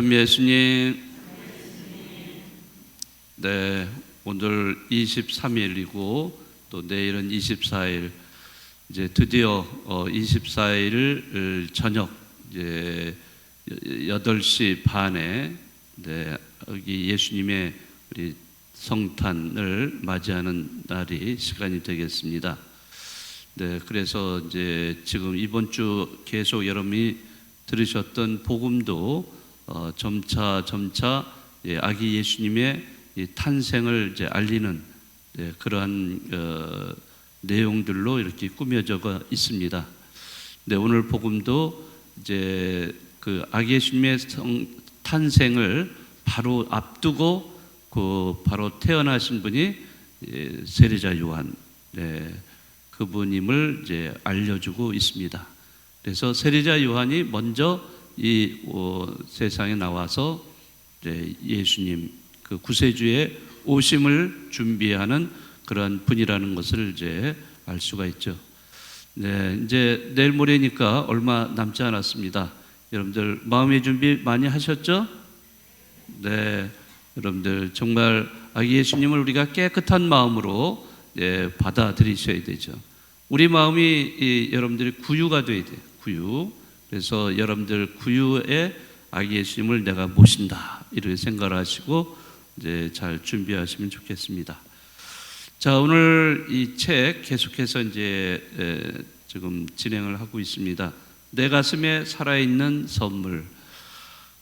예수님, 네, 오늘 23일이고 또 내일은 24일, 이제 드디어 24일 저녁 이제 8시 반에 여기 예수님의 우리 성탄을 맞이하는 날이 시간이 되겠습니다. 네, 그래서 이제 지금 이번 주 계속 여러분이 들으셨던 복음도 점차 아기 예수님의 탄생을 이제 알리는 그러한 내용들로 이렇게 꾸며져 있습니다. 네, 오늘 복음도 이제 그 아기 예수님의 탄생을 바로 앞두고 바로 태어나신 분이 세례자 요한, 그분임을 이제 알려주고 있습니다. 그래서 세례자 요한이 먼저 이 세상에 나와서 이제 예수님 그 구세주의 오심을 준비하는 그런 분이라는 것을 이제 알 수가 있죠. 네, 이제 내일 모레니까 얼마 남지 않았습니다. 여러분들 마음의 준비 많이 하셨죠? 네, 여러분들 정말 아기 예수님을 우리가 깨끗한 마음으로 받아들이셔야 되죠. 우리 마음이 여러분들이 구유가 돼야 돼요. 구유. 그래서 여러분들 구유에 아기 예수님을 내가 모신다 이렇게 생각을 하시고 이제 잘 준비하시면 좋겠습니다. 자, 오늘 이 책 계속해서 이제 지금 진행을 하고 있습니다. 내 가슴에 살아있는 선물.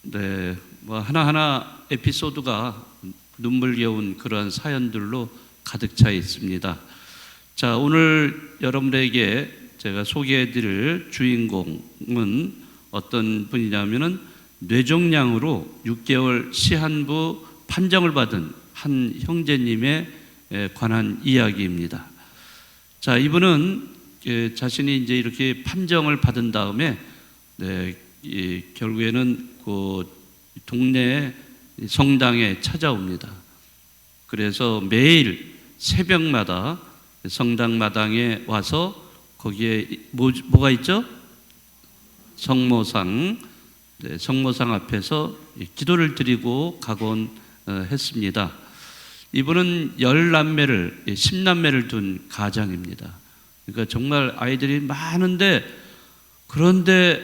네, 뭐 하나하나 에피소드가 눈물겨운 그런 사연들로 가득 차 있습니다. 자, 오늘 여러분들에게 제가 소개해드릴 주인공은 어떤 분이냐면은 뇌종양으로 6개월 시한부 판정을 받은 한 형제님에 관한 이야기입니다. 자, 이분은 자신이 이제 이렇게 판정을 받은 다음에 결국에는 그 동네 성당에 찾아옵니다. 그래서 매일 새벽마다 성당 마당에 와서 거기에 뭐가 있죠? 성모상, 성모상 앞에서 기도를 드리고 가곤 했습니다. 이분은 10남매를 둔 가장입니다. 그러니까 정말 아이들이 많은데, 그런데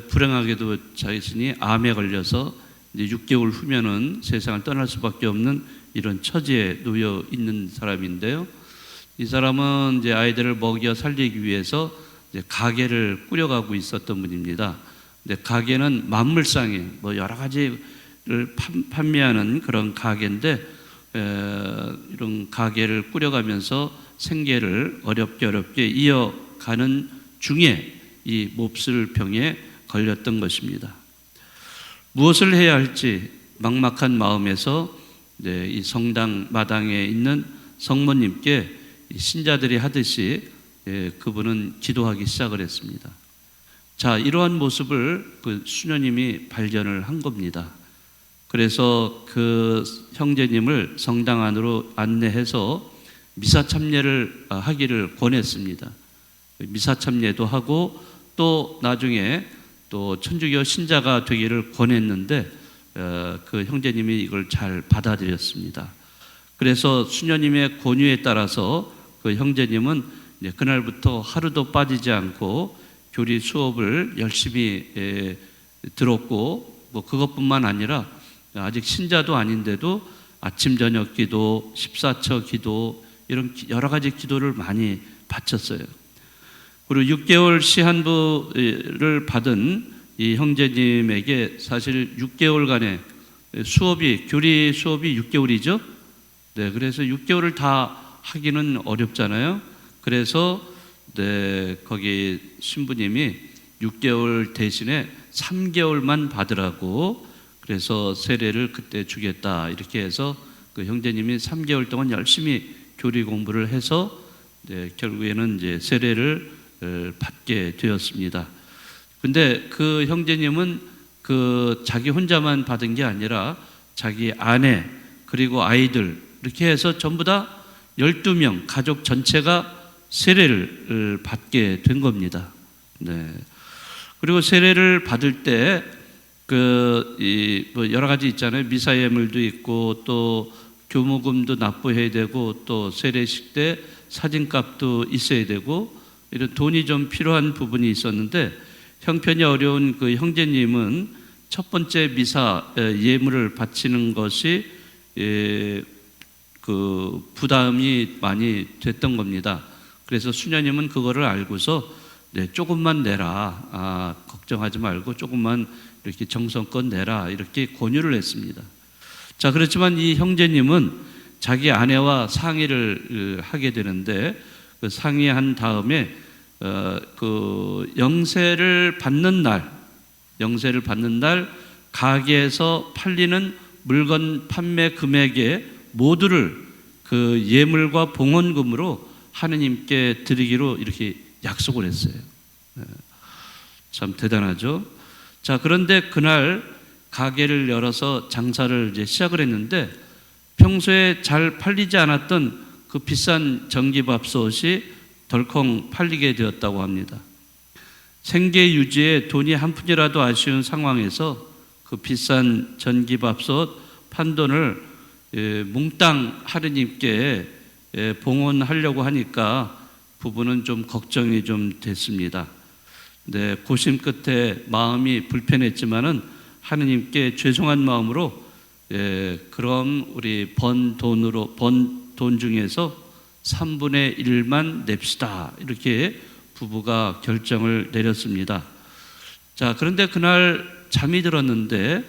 불행하게도 자신이 암에 걸려서 이제 6개월 후면은 세상을 떠날 수밖에 없는 이런 처지에 놓여 있는 사람인데요. 이 사람은 이제 아이들을 먹여 살리기 위해서 이제 가게를 꾸려가고 있었던 분입니다. 근데 가게는 만물상에 뭐 여러 가지를 판매하는 그런 가게인데, 이런 가게를 꾸려가면서 생계를 어렵게 이어가는 중에 이 몹쓸 병에 걸렸던 것입니다. 무엇을 해야 할지 막막한 마음에서 이 성당 마당에 있는 성모님께 신자들이 하듯이 그분은 기도하기 시작을 했습니다. 자, 이러한 모습을 그 수녀님이 발견을 한 겁니다. 그래서 그 형제님을 성당 안으로 안내해서 미사 참례를 하기를 권했습니다. 미사 참례도 하고 또 나중에 또 천주교 신자가 되기를 권했는데 그 형제님이 이걸 잘 받아들였습니다. 그래서 수녀님의 권유에 따라서 그 형제님은 이제 그날부터 하루도 빠지지 않고 교리 수업을 열심히 들었고, 뭐 그것뿐만 아니라 아직 신자도 아닌데도 아침 저녁 기도, 14처 기도 이런 여러 가지 기도를 많이 바쳤어요. 그리고 6개월 시한부를 받은 이 형제님에게 사실 6개월간의 교리 수업이 6개월이죠. 네, 그래서 6개월을 다 하기는 어렵잖아요. 그래서 거기 신부님이 6개월 대신에 3개월만 받으라고, 그래서 세례를 그때 주겠다 이렇게 해서 그 형제님이 3개월 동안 열심히 교리 공부를 해서 결국에는 이제 세례를 받게 되었습니다. 근데 그 형제님은 그 자기 혼자만 받은 게 아니라 자기 아내 그리고 아이들 이렇게 해서 전부 다 12명 가족 전체가 세례를 받게 된 겁니다. 네. 그리고 세례를 받을 때 뭐 여러 가지 있잖아요. 미사 예물도 있고 또 교무금도 납부해야 되고 또 세례식 때 사진값도 있어야 되고 이런 돈이 좀 필요한 부분이 있었는데 형편이 어려운 그 형제님은 첫 번째 미사 예물을 바치는 것이 그 부담이 많이 됐던 겁니다. 그래서 수녀님은 그거를 알고서 조금만 내라, 걱정하지 말고 조금만 이렇게 정성껏 내라 이렇게 권유를 했습니다. 자, 그렇지만 이 형제님은 자기 아내와 상의를 하게 되는데 그 상의한 다음에 그 영세를 받는 날 가게에서 팔리는 물건 판매 금액의 모두를 그 예물과 봉헌금으로 하느님께 드리기로 이렇게 약속을 했어요. 참 대단하죠. 자, 그런데 그날 가게를 열어서 장사를 이제 시작을 했는데 평소에 잘 팔리지 않았던 그 비싼 전기밥솥이 덜컹 팔리게 되었다고 합니다. 생계 유지에 돈이 한 푼이라도 아쉬운 상황에서 그 비싼 전기밥솥 판 돈을 몽땅 하느님께 봉헌하려고 하니까 부부는 좀 걱정이 좀 됐습니다. 네, 고심 끝에 마음이 불편했지만은 하느님께 죄송한 마음으로 그럼 우리 번 돈 중에서 3분의 1만 냅시다 이렇게 부부가 결정을 내렸습니다. 자, 그런데 그날 잠이 들었는데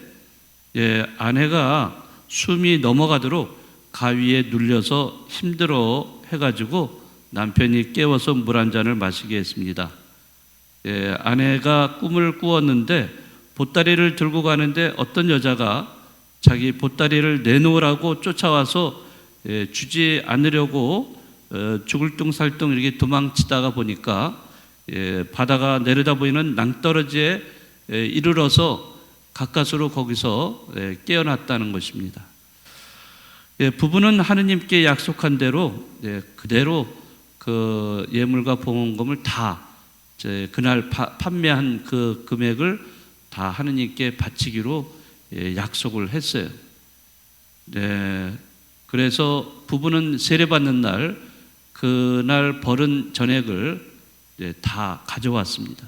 아내가 숨이 넘어가도록 가위에 눌려서 힘들어 해가지고 남편이 깨워서 물 한 잔을 마시게 했습니다. 아내가 꿈을 꾸었는데 보따리를 들고 가는데 어떤 여자가 자기 보따리를 내놓으라고 쫓아와서 주지 않으려고 죽을 둥살둥 이렇게 도망치다가 보니까 바다가 내려다 보이는 낭떠러지에 이르러서 가까스로 거기서 깨어났다는 것입니다. 부부는 하느님께 약속한 대로 그대로 그 예물과 봉헌금을 다 그날 판매한 그 금액을 다 하느님께 바치기로 약속을 했어요. 그래서 부부는 세례받는 날 그날 벌은 전액을 다 가져왔습니다.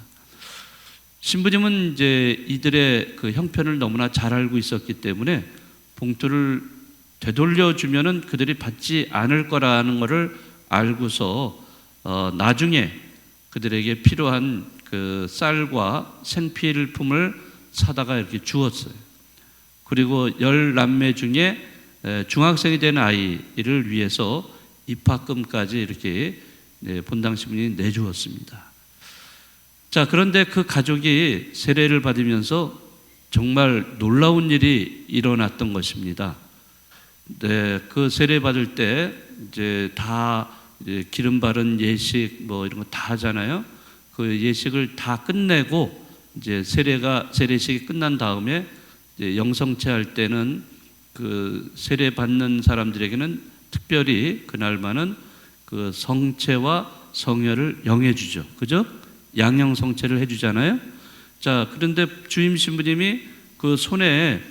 신부님은 이제 이들의 그 형편을 너무나 잘 알고 있었기 때문에 봉투를 되돌려 주면은 그들이 받지 않을 거라는 것을 알고서 나중에 그들에게 필요한 그 쌀과 생필품을 사다가 이렇게 주었어요. 그리고 10남매 중에 중학생이 된 아이를 위해서 입학금까지 이렇게 본당 신부님이 내주었습니다. 자, 그런데 그 가족이 세례를 받으면서 정말 놀라운 일이 일어났던 것입니다. 그 세례 받을 때 이제 다 기름 바른 예식 뭐 이런 거 다 하잖아요. 그 예식을 다 끝내고 이제 세례식이 끝난 다음에 이제 영성체 할 때는 그 세례 받는 사람들에게는 특별히 그날만은 그 성체와 성혈을 영해주죠. 그죠? 양형 성체를 해주잖아요. 자, 그런데 주임 신부님이 그 손에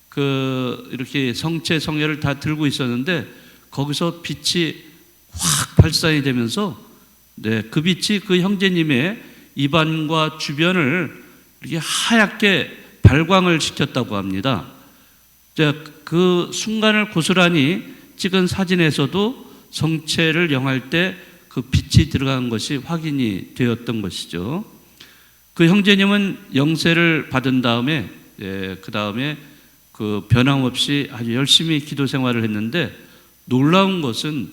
그 이렇게 성체 성혈을 다 들고 있었는데 거기서 빛이 확 발산이 되면서 그 빛이 그 형제님의 입안과 주변을 이렇게 하얗게 발광을 시켰다고 합니다. 자, 그 순간을 고스란히 찍은 사진에서도 성체를 영할 때 그 빛이 들어간 것이 확인이 되었던 것이죠. 그 형제님은 영세를 받은 다음에 그 다음에 그 변함없이 아주 열심히 기도 생활을 했는데 놀라운 것은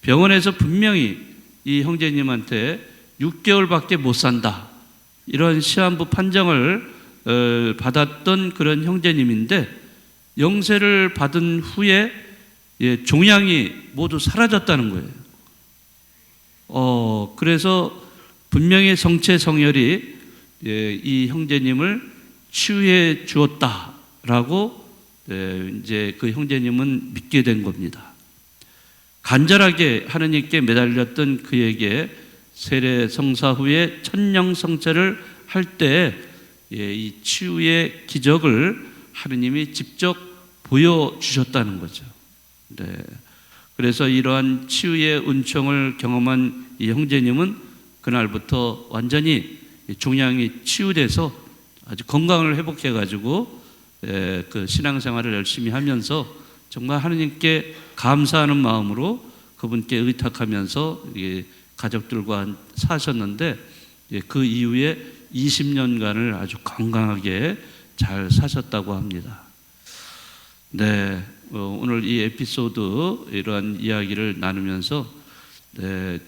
병원에서 분명히 이 형제님한테 6개월밖에 못 산다 이런 시한부 판정을 받았던 그런 형제님인데 영세를 받은 후에 종양이 모두 사라졌다는 거예요. 그래서 분명히 성체 성혈이 이 형제님을 치유해 주었다라고 이제 그 형제님은 믿게 된 겁니다. 간절하게 하느님께 매달렸던 그에게 세례 성사 후에 천령 성체를 할 때 이 치유의 기적을 하느님이 직접 보여주셨다는 거죠. 네. 그래서 이러한 치유의 은총을 경험한 이 형제님은 그날부터 완전히 종양이 치유돼서 아주 건강을 회복해가지고 그 신앙생활을 열심히 하면서 정말 하느님께 감사하는 마음으로 그분께 의탁하면서 가족들과 사셨는데 그 이후에 20년간을 아주 건강하게 잘 사셨다고 합니다. 네, 오늘 이 에피소드 이러한 이야기를 나누면서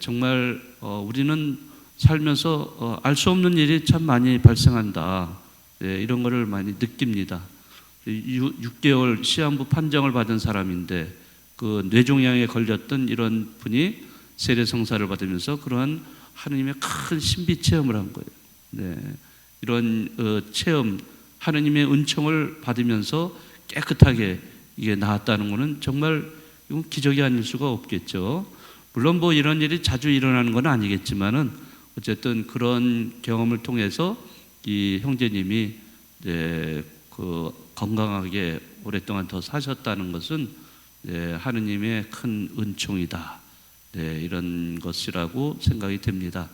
정말 우리는 살면서 알 수 없는 일이 참 많이 발생한다. 이런 거를 많이 느낍니다. 6개월 시한부 판정을 받은 사람인데 그 뇌종양에 걸렸던 이런 분이 세례성사를 받으면서 그러한 하느님의 큰 신비 체험을 한 거예요. 네, 이런 체험, 하느님의 은총을 받으면서 깨끗하게 이게 나았다는 것은 정말 이건 기적이 아닐 수가 없겠죠. 물론 뭐 이런 일이 자주 일어나는 건 아니겠지만은 어쨌든 그런 경험을 통해서 이 형제님이 그 건강하게 오랫동안 더 사셨다는 것은 하느님의 큰 은총이다. 이런 것이라고 생각이 됩니다.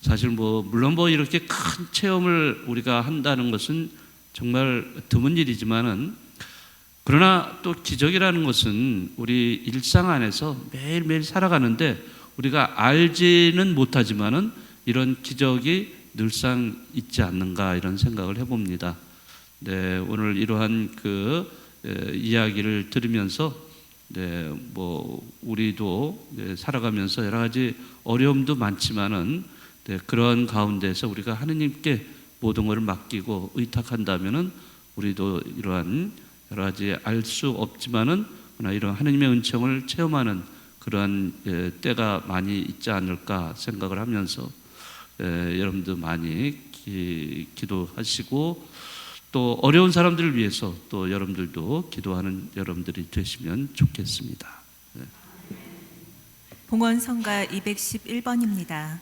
사실 물론 이렇게 큰 체험을 우리가 한다는 것은 정말 드문 일이지만은 그러나 또 기적이라는 것은 우리 일상 안에서 매일매일 살아가는데 우리가 알지는 못하지만은 이런 기적이 늘상 있지 않는가 이런 생각을 해봅니다. 오늘 이러한 그 이야기를 들으면서 우리도 살아가면서 여러 가지 어려움도 많지만은 그런 가운데서 우리가 하느님께 모든 것을 맡기고 의탁한다면은 우리도 이러한 여러 가지 알 수 없지만은 그러나 이런 하느님의 은총을 체험하는 그러한 때가 많이 있지 않을까 생각을 하면서 여러분도 많이 기도하시고 또 어려운 사람들을 위해서 또 여러분들도 기도하는 여러분들이 되시면 좋겠습니다. 봉헌성가 211번입니다.